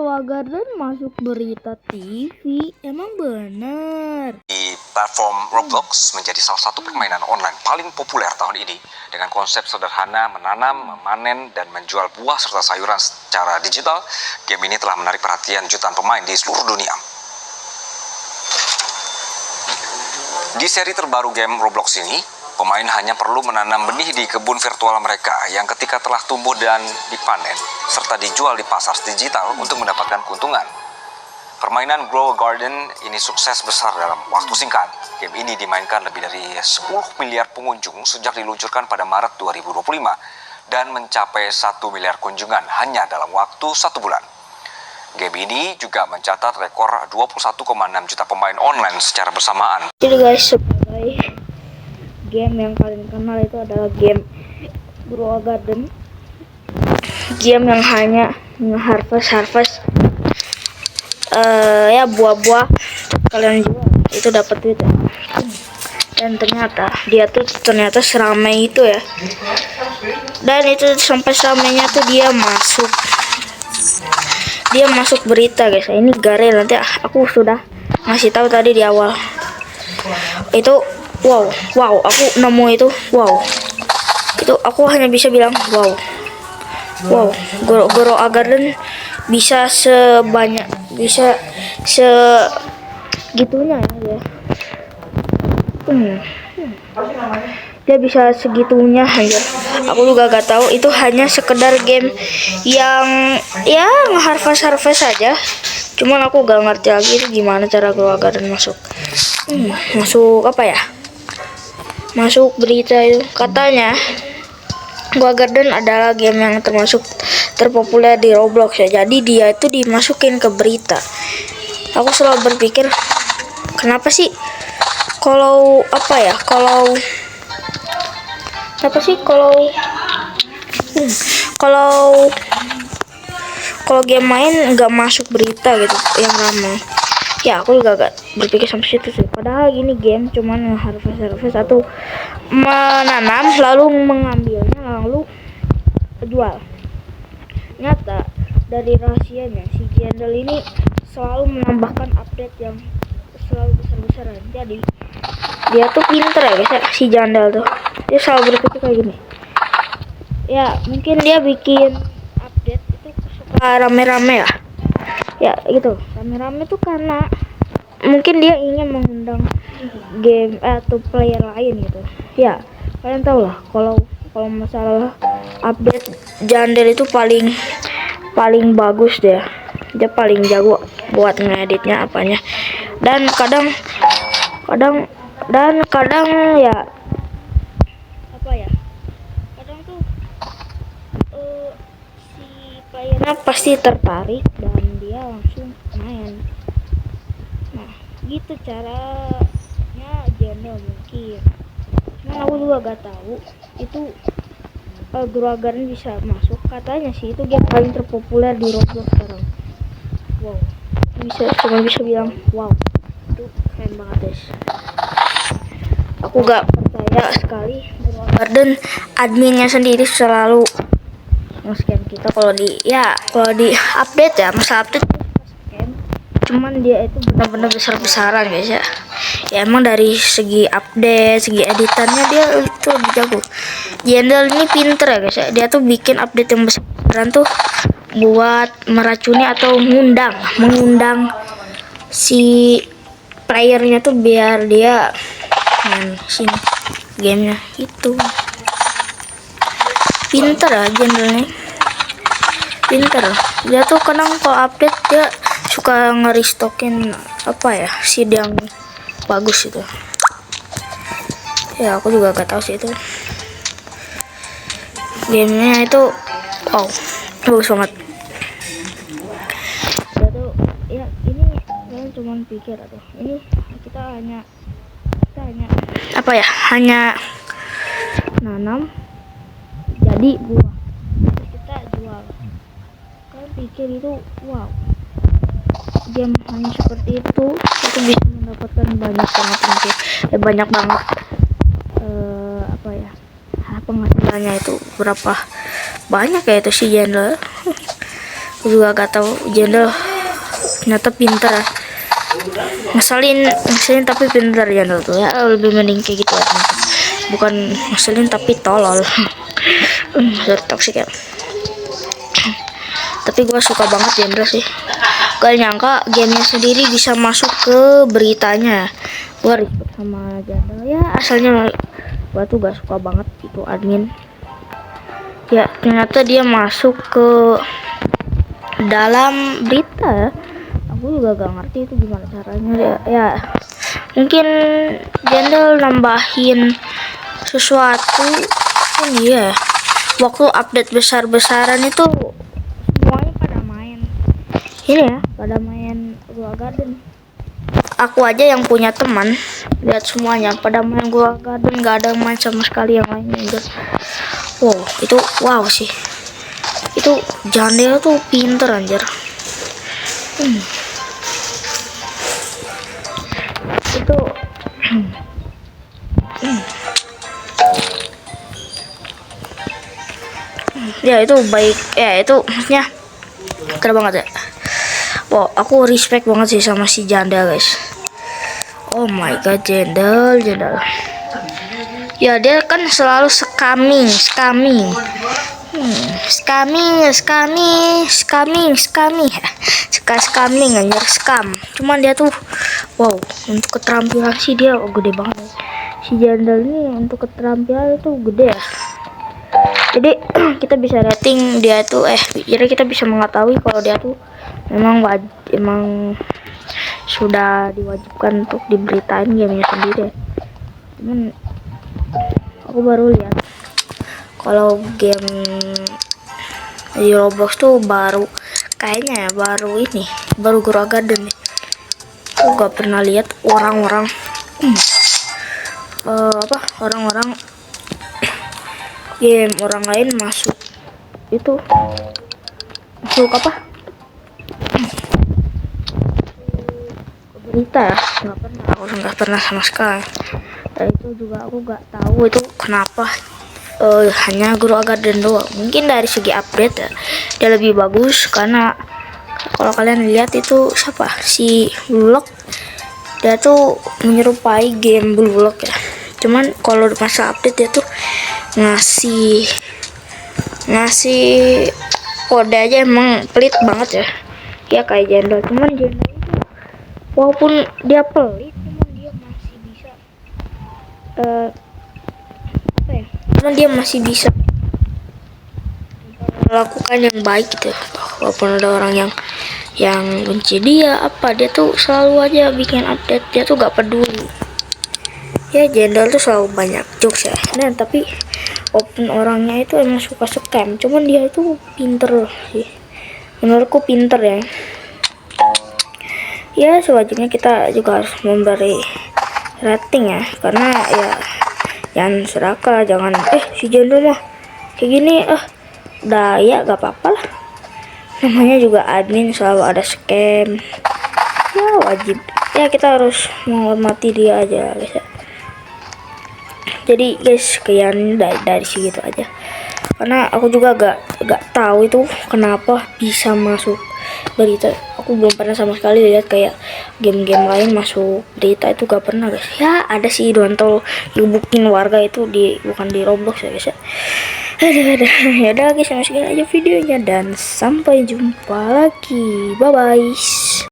Grow Garden masuk berita TV, emang bener? Di platform Roblox menjadi salah satu permainan online paling populer tahun ini dengan konsep sederhana menanam, memanen, dan menjual buah serta sayuran secara digital. Game ini telah menarik perhatian jutaan pemain di seluruh dunia. Di seri terbaru game Roblox ini, pemain hanya perlu menanam benih di kebun virtual mereka yang ketika telah tumbuh dan dipanen, serta dijual di pasar digital untuk mendapatkan keuntungan. Permainan Grow a Garden ini sukses besar dalam waktu singkat. Game ini dimainkan lebih dari 10 miliar pengunjung sejak diluncurkan pada Maret 2025 dan mencapai 1 miliar kunjungan hanya dalam waktu 1 bulan. Game ini juga mencatat rekor 21,6 juta pemain online secara bersamaan. Jadi guys, sebagai game yang kalian kenal itu adalah game Grow a Garden. Game yang hanya nge-harvest ya buah-buah kalian jual itu dapat duit ya. Dan ternyata dia tuh seramai itu ya. Dan itu sampai seramainya tuh dia masuk berita guys. Ini Garel, nanti aku sudah ngasih tahu tadi di awal. Itu wow, aku nemu itu wow. Itu aku hanya bisa bilang wow. Grow a Garden bisa segitunya ya. Dia bisa segitunya aja. Aku juga gak tahu, itu hanya sekedar game yang ya nge-harvest aja. Cuman aku gak ngerti lagi itu gimana cara Grow a Garden masuk apa ya? Masuk berita itu. Katanya Grow a Garden adalah game yang terpopuler di Roblox ya. Jadi dia itu dimasukin ke berita. Aku selalu berpikir kenapa sih kalau game main nggak masuk berita gitu yang ramai. Ya aku juga gak berpikir sampai situ sih. Padahal gini game cuman harvest atau menanam lalu mengambilnya lalu jual. Nyata dari rahasianya si Jandel ini selalu menambahkan update yang selalu besar-besaran. Jadi dia tuh pinter ya guys ya, si Jandel tuh. Dia selalu berpikir kayak gini. Ya mungkin dia bikin update itu suka rame-rame lah. Ya gitu, rame-rame tuh karena mungkin dia ingin mengundang game atau player lain gitu. Ya kalian tahu lah kalau masalah update Jandel itu paling bagus deh. Dia paling jago buat ngeditnya apanya. Dan kadang ya apa ya? Kadang tuh si playernya pasti tertarik dan dia langsung main. Nah, gitu caranya Jandel mungkin. Nah, aku juga gak tahu itu Grow a Garden bisa masuk. Katanya sih itu game paling terpopuler di Roblox sekarang. Wow, cuma bisa bilang wow, itu keren banget guys. Aku gak percaya sekali Grow a Garden adminnya sendiri selalu nge-scam kita kalau di update ya, masa update scam. Cuman dia itu benar-benar besar-besaran guys ya. Ya emang dari segi update, segi editannya dia itu lebih jago. Jandel ini pinter ya guys ya. Dia tuh bikin update yang besar-besaran tuh buat meracuni atau mengundang si playernya tuh biar dia main sini gamenya itu. Pinter ya Jandelnya, pinter. Dia tuh kadang kalau update dia suka nge-restockin seed yang bagus itu. Ya aku juga gak tahu sih itu gamenya itu wow, bagus banget. Dia tuh ya ini kalian cuma pikir atau ini kita hanya hanya nanam jadi buah terus kita jual. Kalian pikir itu wow, game hanya seperti itu bisa mendapatkan banyak banget penghasilannya itu berapa banyak ya itu si Jandel. Aku juga gak tahu Jendol ternyata pinter. Ngeselin tapi pinter Jendol tuh ya, lebih mending kayak gitu ya. Bukan ngeselin tapi tolol. Sorry toxic ya. Tapi gue suka banget Jendol sih. Gak nyangka gamenya sendiri bisa masuk ke beritanya. Gue respect sama Jendol ya, asalnya gue tuh gak suka banget itu admin. Ya ternyata dia masuk ke dalam berita. Aku juga gak ngerti itu gimana caranya ya. Mungkin Jendol nambahin sesuatu ini ya. Waktu update besar-besaran itu semuanya pada main ini ya, pada main Gua Garden. Aku aja yang punya teman lihat semuanya pada main Gua Garden, gak ada main sama sekali yang lainnya. Wow, itu wow sih. Itu Jendol tuh pinter anjir. Itu ya itu baik ya, itu maksudnya keren banget ya. Wow, aku respect banget sih sama si Jendol guys. Oh my god, Jendol. Ya dia kan selalu scamming anjir, scam. Cuman dia tuh wow, untuk keterampilan sih dia gede banget. Si Jendol ini untuk keterampilan itu gede ya. Jadi kita bisa rating dia tuh jadi kita bisa mengetahui kalau dia tuh memang sudah diwajibkan untuk diberitain gamenya sendiri. Cuman aku baru lihat kalau game di Roblox tuh baru kayaknya ya, baru Gua Garden nih. Aku gak pernah lihat orang-orang game orang lain masuk berita ya. Nggak pernah sama sekali. Dan itu juga aku nggak tahu itu kenapa hanya Gua Garden doang. Mungkin dari segi update ya dia lebih bagus, karena kalau kalian lihat itu siapa si Blue Lock, dia tuh menyerupai game Blue Lock ya. Cuman kalau masa update dia tuh ngasih kode aja, emang pelit banget ya kayak Jendol. Cuman Jendol itu walaupun dia pelit, cuman dia masih bisa melakukan yang baik gitu. Walaupun ada orang yang benci dia dia tuh selalu aja bikin update, dia tuh gak peduli ya. Jendol tuh selalu banyak jokes ya. Nah tapi walaupun orangnya itu emang suka scam, cuman dia itu pinter sih, menurutku pinter ya. Ya sewajarnya kita juga harus memberi rating ya, karena ya jangan serakah, jangan si Jendol mah kayak gini udah ya gak apa-apa lah, namanya juga admin, selalu ada scam ya, wajib ya kita harus menghormati dia aja guys ya. Jadi guys sekian dari segitu aja, karena aku juga gak tahu itu kenapa bisa masuk berita. Aku belum pernah sama sekali lihat kayak game-game lain masuk berita, itu gak pernah guys ya. Ada sih Dontol yubukin warga itu bukan di Roblox ya guys ya. Yaudah guys, sampai segini aja videonya dan sampai jumpa lagi, bye bye.